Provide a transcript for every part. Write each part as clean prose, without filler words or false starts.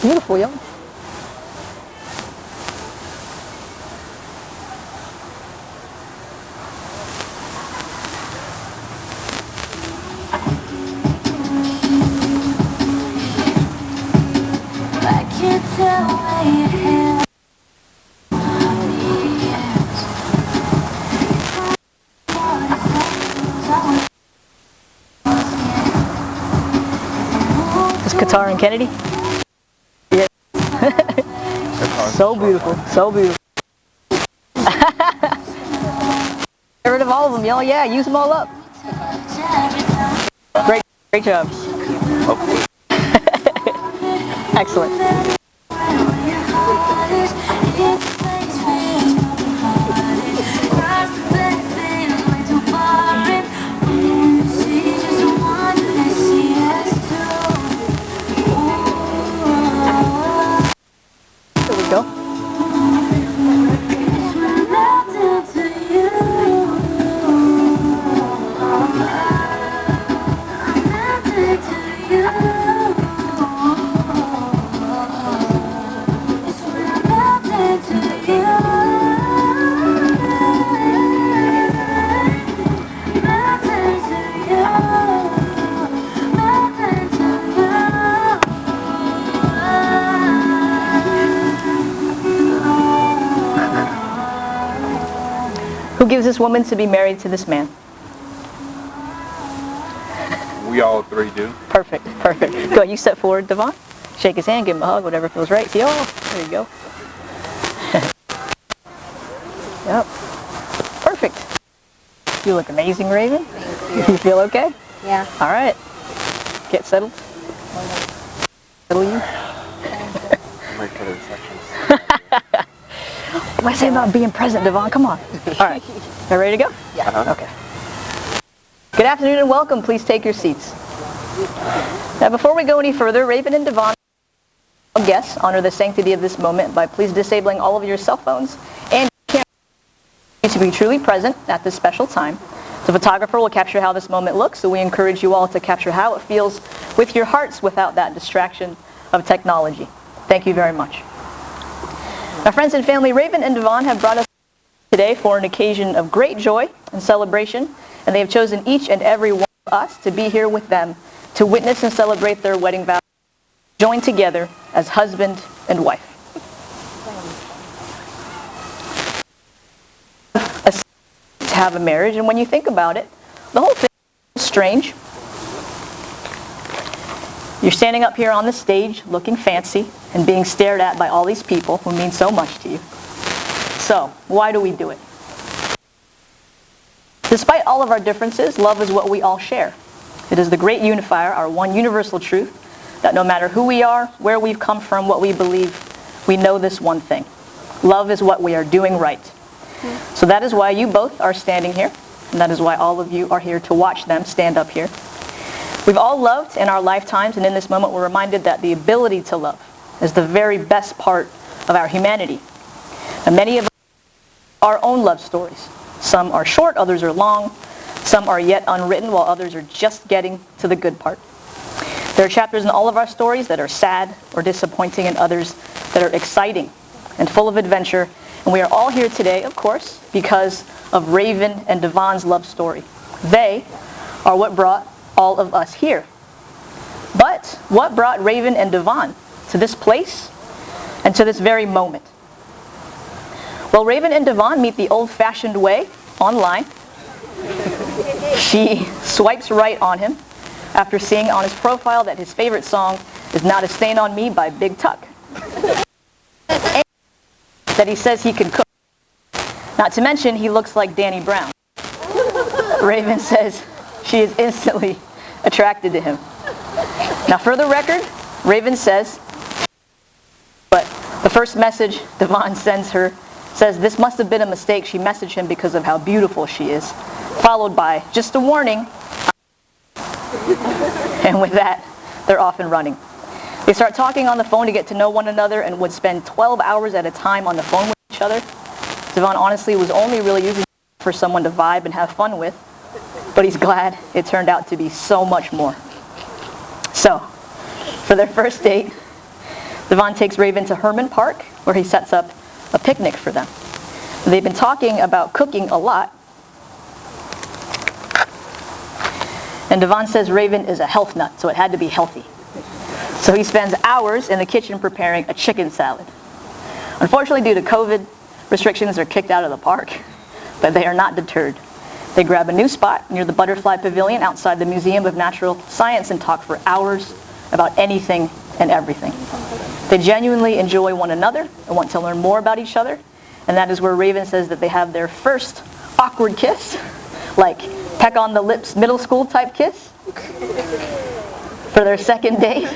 Beautiful, yo. I can't tell where your head Is Qatar and Kennedy? Yeah. So beautiful, so beautiful. Get rid of all of them, yo. Yeah, use them all up. Great job. Excellent. There we go. Who gives this woman to be married to this man? We all three do. Perfect, perfect. Go ahead, you step forward, Davon. Shake his hand, give him a hug, whatever feels right to you. There you go. Yep. Perfect. You look amazing, Ravyn. You feel okay? Yeah. All right. Get settled. Settle you. Wait for the instructions. What I say about being present, Davon? Come on. All right. You ready to go? Yeah. Okay. Good afternoon and welcome. Please take your seats. Now, before we go any further, Ravyn and Davon, guests, honor the sanctity of this moment by please disabling all of your cell phones and cameras to be truly present at this special time. The photographer will capture how this moment looks, so we encourage you all to capture how it feels with your hearts without that distraction of technology. Thank you very much. Now, friends and family, Ravyn and Davon have brought us today for an occasion of great joy and celebration, and they have chosen each and every one of us to be here with them to witness and celebrate their wedding vows, joined together as husband and wife. To have a marriage, and when you think about it, the whole thing is strange. You're standing up here on the stage looking fancy and being stared at by all these people who mean so much to you. So, why do we do it? Despite all of our differences, love is what we all share. It is the great unifier, our one universal truth, that no matter who we are, where we've come from, what we believe, we know this one thing. Love is what we are doing right. So that is why you both are standing here, and that is why all of you are here to watch them stand up here. We've all loved in our lifetimes, and in this moment we're reminded that the ability to love is the very best part of our humanity. And many of us have our own love stories. Some are short, others are long. Some are yet unwritten, while others are just getting to the good part. There are chapters in all of our stories that are sad or disappointing, and others that are exciting and full of adventure. And we are all here today, of course, because of Ravyn and Davon's love story. They are what brought all of us here. But what brought Ravyn and Davon to this place and to this very moment? Well, Ravyn and Davon meet the old-fashioned way online. She swipes right on him after seeing on his profile that his favorite song is Not a Stain on Me by Big Tuck. And that he says he can cook. Not to mention, he looks like Danny Brown. Ravyn says she is instantly attracted to him. Now, for the record, Ravyn says, but the first message Davon sends her says this must have been a mistake. She messaged him because of how beautiful she is, followed by, just a warning. And with that, they're off and running. They start talking on the phone to get to know one another and would spend 12 hours at a time on the phone with each other. Davon honestly was only really using it for someone to vibe and have fun with, but he's glad it turned out to be so much more. So, for their first date, Davon takes Ravyn to Herman Park, where he sets up a picnic for them. They've been talking about cooking a lot, and Davon says Ravyn is a health nut, so it had to be healthy. So he spends hours in the kitchen preparing a chicken salad. Unfortunately, due to COVID restrictions, they're kicked out of the park, but they are not deterred. They grab a new spot near the Butterfly Pavilion outside the Museum of Natural Science and talk for hours about anything and everything. They genuinely enjoy one another and want to learn more about each other, and that is where Ravyn says that they have their first awkward kiss, like peck on the lips, middle school type kiss. For their second date,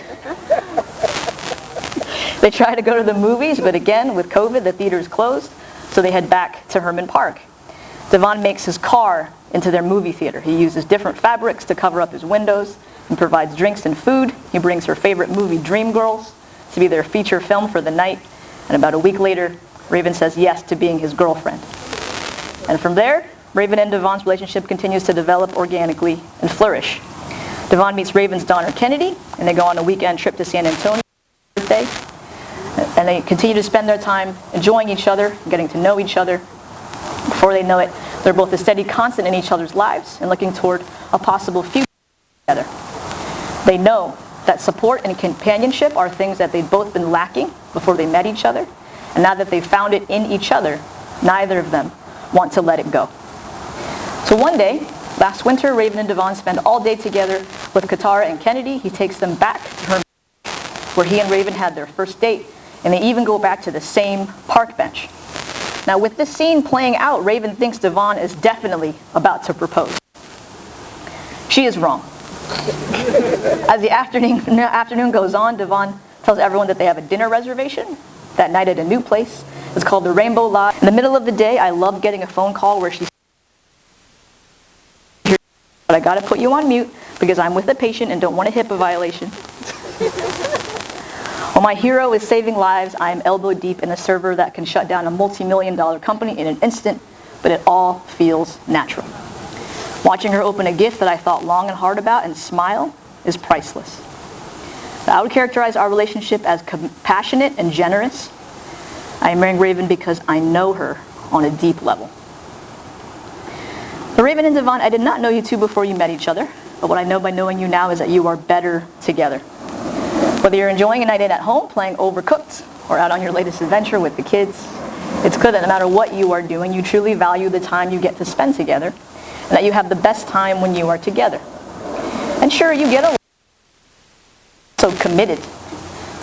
they try to go to the movies, but again, with COVID, the theater is closed, so they head back to Herman Park. Davon makes his car into their movie theater. He uses different fabrics to cover up his windows and provides drinks and food. He brings her favorite movie, Dreamgirls, to be their feature film for the night. And about a week later, Ravyn says yes to being his girlfriend. And from there, Ravyn and Davon's relationship continues to develop organically and flourish. Davon meets Ravyn's daughter, Kennedy, and they go on a weekend trip to San Antonio for their birthday. And they continue to spend their time enjoying each other, getting to know each other. Before they know it, they're both a steady constant in each other's lives and looking toward a possible future together. They know that support and companionship are things that they've both been lacking before they met each other. And now that they've found it in each other, neither of them want to let it go. So one day, last winter, Ravyn and Davon spend all day together with Katara and Kennedy. He takes them back to Herman, where he and Ravyn had their first date, and they even go back to the same park bench. Now, with this scene playing out, Ravyn thinks Davon is definitely about to propose. She is wrong. As the afternoon goes on, Davon tells everyone that they have a dinner reservation that night at a new place. It's called the Rainbow Lodge. In the middle of the day, I love getting a phone call where she says, but I gotta put you on mute because I'm with a patient and don't want a HIPAA violation. While my hero is saving lives, I am elbow deep in a server that can shut down a multi-million-dollar company in an instant, but it all feels natural. Watching her open a gift that I thought long and hard about and smile is priceless. I would characterize our relationship as compassionate and generous. I am marrying Ravyn because I know her on a deep level. But Ravyn and Davon, I did not know you two before you met each other, but what I know by knowing you now is that you are better together. Whether you're enjoying a night in at home, playing Overcooked, or out on your latest adventure with the kids, it's clear that no matter what you are doing, you truly value the time you get to spend together, and that you have the best time when you are together. And sure, you get so committed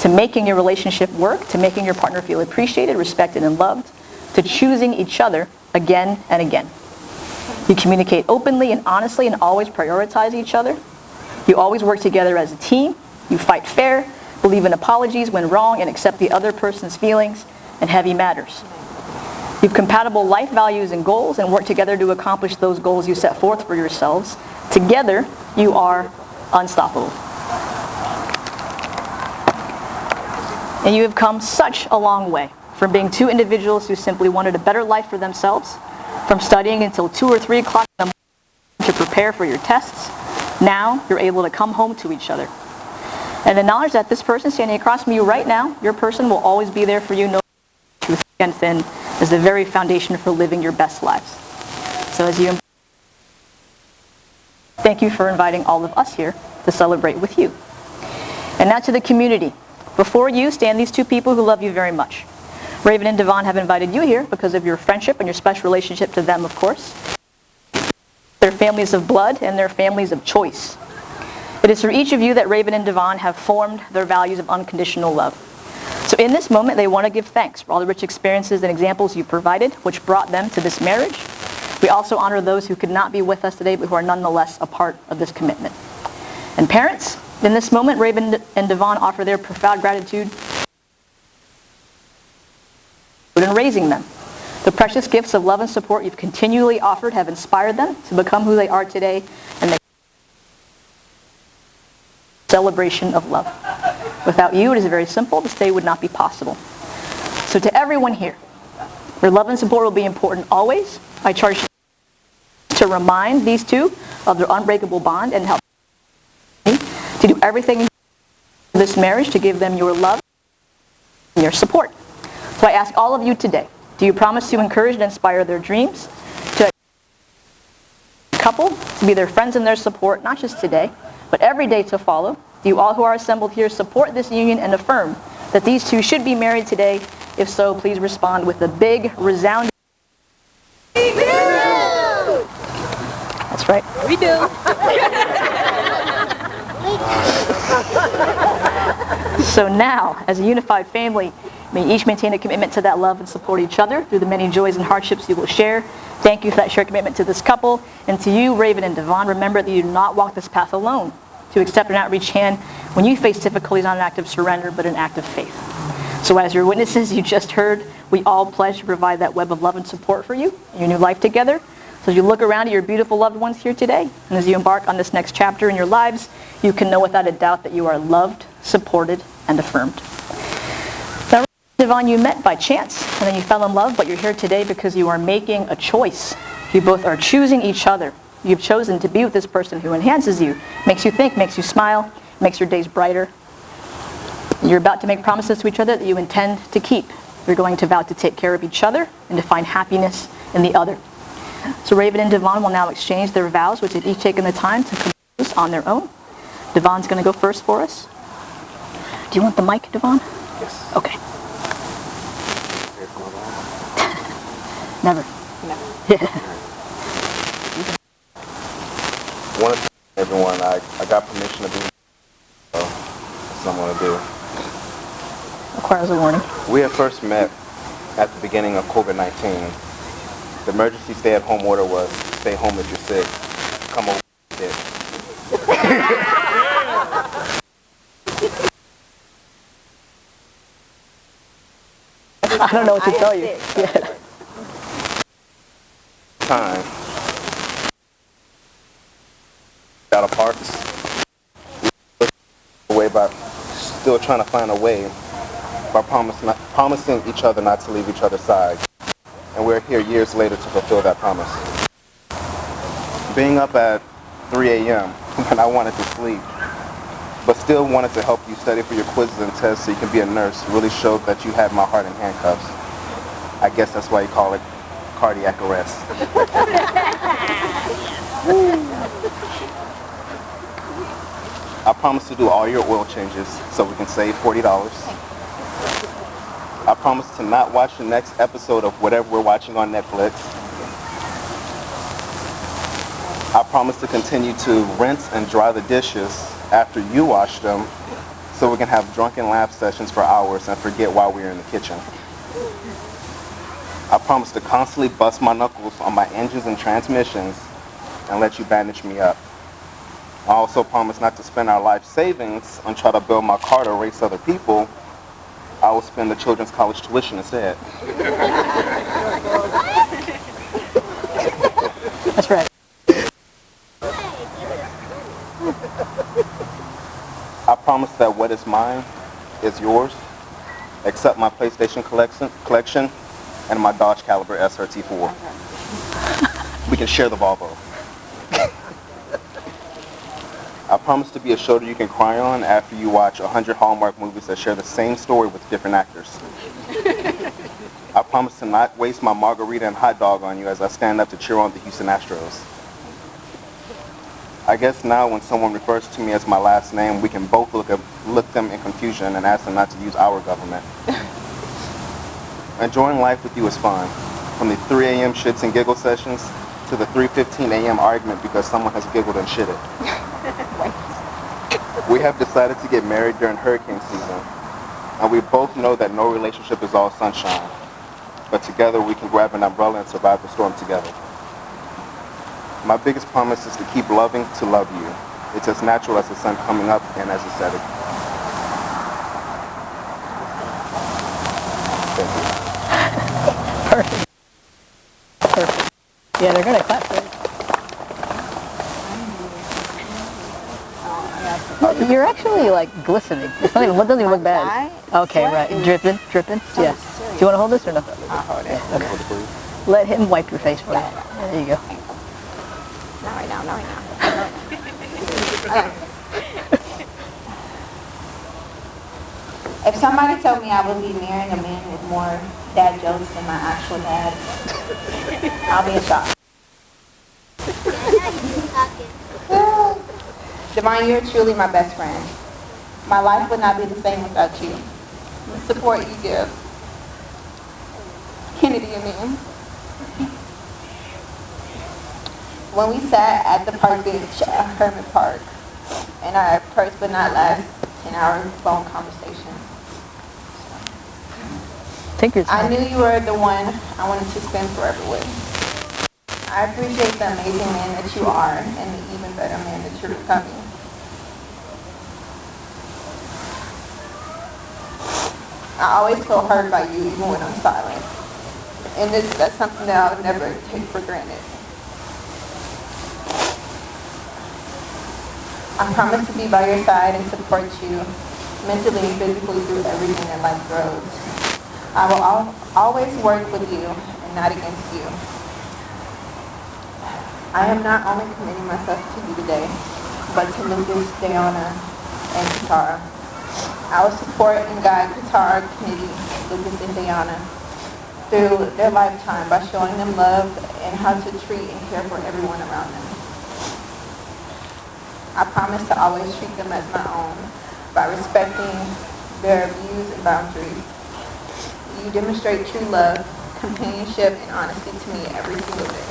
to making your relationship work, to making your partner feel appreciated, respected, and loved, to choosing each other again and again. You communicate openly and honestly and always prioritize each other. You always work together as a team. You fight fair, believe in apologies when wrong, and accept the other person's feelings and heavy matters. You have compatible life values and goals and work together to accomplish those goals you set forth for yourselves. Together, you are unstoppable. And you have come such a long way from being two individuals who simply wanted a better life for themselves, from studying until 2 or 3 o'clock in the morning to prepare for your tests. Now, you're able to come home to each other. And acknowledge that this person standing across from you right now, your person will always be there for you, no matter thick and thin, is the very foundation for living your best lives. So as you thank you for inviting all of us here to celebrate with you. And now to the community. Before you stand these two people who love you very much. Ravyn and Davon have invited you here because of your friendship and your special relationship to them, of course. They're families of blood and they're families of choice. It is through each of you that Ravyn and Davon have formed their values of unconditional love. So in this moment, they want to give thanks for all the rich experiences and examples you provided, which brought them to this marriage. We also honor those who could not be with us today, but who are nonetheless a part of this commitment. And parents, in this moment, Ravyn and Davon offer their profound gratitude in raising them. The precious gifts of love and support you've continually offered have inspired them to become who they are today, and they celebration of love. Without you, it is very simple. This day would not be possible. So to everyone here, your love and support will be important always. I charge you to remind these two of their unbreakable bond and help to do everything in this marriage to give them your love and your support. So I ask all of you today, do you promise to encourage and inspire their dreams, to a couple, to be their friends and their support, not just today, but every day to follow? Do you all who are assembled here support this union and affirm that these two should be married today? If so, please respond with a big, resounding we do! That's right. We do. So now, as a unified family, may each maintain a commitment to that love and support each other through the many joys and hardships you will share. Thank you for that shared commitment to this couple. And to you, Ravyn and Davon, remember that you do not walk this path alone. To accept an outreach hand when you face difficulties, not an act of surrender, but an act of faith. So as your witnesses, you just heard, we all pledge to provide that web of love and support for you in your new life together. So as you look around at your beautiful loved ones here today, and as you embark on this next chapter in your lives, you can know without a doubt that you are loved, supported, and affirmed. Now, Davon, you met by chance, and then you fell in love, but you're here today because you are making a choice. You both are choosing each other. You've chosen to be with this person who enhances you, makes you think, makes you smile, makes your days brighter. You're about to make promises to each other that you intend to keep. You're going to vow to take care of each other and to find happiness in the other. So Ravyn and Davon will now exchange their vows, which have each taken the time to compose on their own. Davon's going to go first for us. Do you want the mic, Davon? Yes. Okay. Never. I want to thank everyone. I got permission to be so that's what I'm going to do. Requires a warning. We had first met at the beginning of COVID-19. The emergency stay-at-home order was stay home if you're sick. Come over if you're sick. I don't know what to tell you. Yeah. Time. Out of parks. Away by still trying to find a way by promising each other not to leave each other's side. And we're here years later to fulfill that promise. Being up at 3 a.m. when I wanted to sleep, but still wanted to help you study for your quizzes and tests so you can be a nurse, really showed that you had my heart in handcuffs. I guess that's why you call it cardiac arrest. I promise to do all your oil changes so we can save $40. I promise to not watch the next episode of whatever we're watching on Netflix. I promise to continue to rinse and dry the dishes after you wash them so we can have drunken laugh sessions for hours and forget why we're in the kitchen. I promise to constantly bust my knuckles on my engines and transmissions and let you bandage me up. I also promise not to spend our life savings on trying to build my car to race other people. I will spend the children's college tuition instead. That's right. I promise that what is mine is yours, except my PlayStation collection and my Dodge Caliber SRT4. We can share the Volvo. I promise to be a shoulder you can cry on after you watch 100 Hallmark movies that share the same story with different actors. I promise to not waste my margarita and hot dog on you as I stand up to cheer on the Houston Astros. I guess now when someone refers to me as my last name, we can both look them in confusion and ask them not to use our government. Enjoying life with you is fun. From the 3 a.m. shits and giggle sessions to the 3:15 a.m. argument because someone has giggled and shitted. We have decided to get married during hurricane season, and we both know that no relationship is all sunshine. But together we can grab an umbrella and survive the storm together. My biggest promise is to keep loving to love you. It's as natural as the sun coming up and as it's setting. Thank you. Perfect. Perfect. Yeah, they're going to clap for it. You're actually like glistening. It's not even, what doesn't even look bad. Okay, right. Dripping, dripping. Yeah. Do you want to hold this or no? I'll hold it. Yeah, okay. Let him wipe your face for you. Yeah, there you go. Not right now, not right now. If somebody told me I would be marrying a man with more dad jokes than my actual dad, I'll be in shock. Davon, you're truly my best friend. My life would not be the same without you. The support you give. Kennedy and me. When we sat at the park bench at Herman Park in our first but not last 10-hour phone conversation, Take your time. I knew you were the one I wanted to spend forever with. I appreciate the amazing man that you are and the even better man that you're becoming. I always feel hurt by you even when I'm silent. And that's something that I would never take for granted. I promise to be by your side and support you mentally and physically through everything that life throws. I will always work with you and not against you. I am not only committing myself to you today, but to Lucas, Diana, and Katara. I will support and guide Katara, Kennedy, Lucas, and Diana through their lifetime by showing them love and how to treat and care for everyone around them. I promise to always treat them as my own by respecting their views and boundaries. You demonstrate true love, companionship, and honesty to me every single day.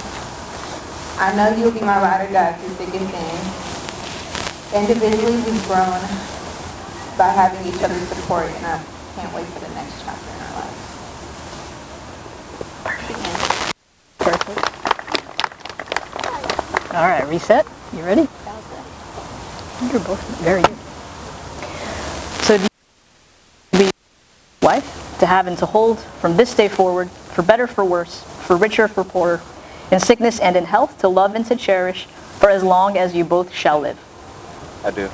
I know you'll be my ride or die through thick and thin. Individually, we've grown by having each other's support, and I can't wait for the next chapter in our lives. Perfect. All right, reset. You ready? You're both very good. So, do you be wife to have and to hold from this day forward, for better, for worse, for richer, for poorer, in sickness and in health, to love and to cherish, for as long as you both shall live? I do.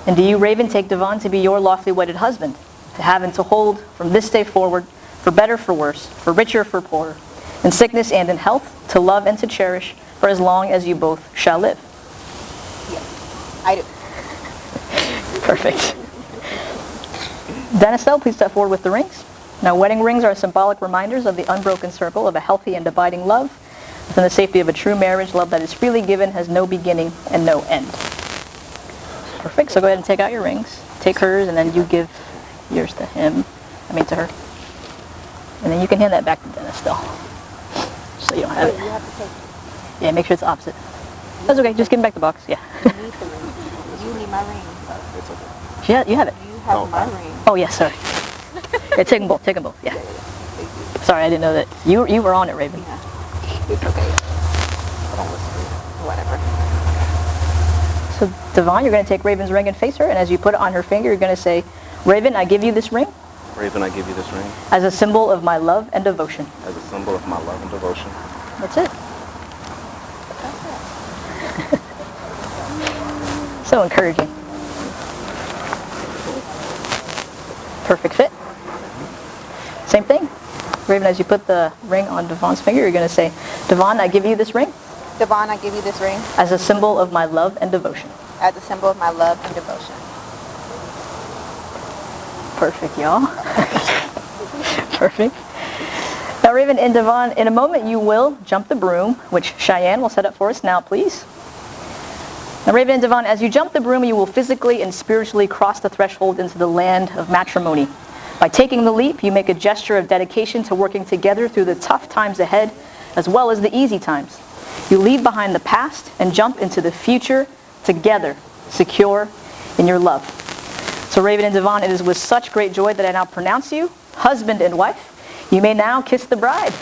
And do you, Ravyn, take Davon to be your lawfully wedded husband, to have and to hold from this day forward, for better, for worse, for richer, for poorer, in sickness and in health, to love and to cherish, for as long as you both shall live? Yes, I do. Perfect. Dennis, please step forward with the rings. Now, wedding rings are symbolic reminders of the unbroken circle of a healthy and abiding love within the safety of a true marriage. Love that is freely given, has no beginning and no end. Perfect. So go ahead and take out your rings. Take hers, and then you give yours to him. To her. And then you can hand that back to Dennis still. So you don't have it. You have to take it. Yeah, make sure it's opposite. That's okay. Just give him back the box. Yeah. You need the ring. You need my ring. It's okay. Yeah, you have it. You have my ring. Oh, yes, sorry. Yeah, take them both. Take them both. Yeah. Sorry, I didn't know that. You were on it, Ravyn. Yeah. It's okay. I don't listen to it. Whatever. So, Davon, you're going to take Ravyn's ring and face her, and as you put it on her finger, you're going to say, Ravyn, I give you this ring Ravyn, I give you this ring as a symbol of my love and devotion. as a symbol of my love and devotion. That's it. So encouraging. Perfect fit. Same thing. Ravyn, as you put the ring on Davon's finger, you're going to say, Davon, I give you this ring Davon, I give you this ring as a symbol of my love and devotion. as a symbol of my love and devotion. Perfect, y'all. Perfect. Now, Ravyn and Davon, in a moment you will jump the broom, which Cheyenne will set up for us now, please. Now, Ravyn and Davon, as you jump the broom, you will physically and spiritually cross the threshold into the land of matrimony. By taking the leap, you make a gesture of dedication to working together through the tough times ahead, as well as the easy times. You leave behind the past and jump into the future together, secure in your love. So Ravyn and Davon, it is with such great joy that I now pronounce you husband and wife. You may now kiss the bride.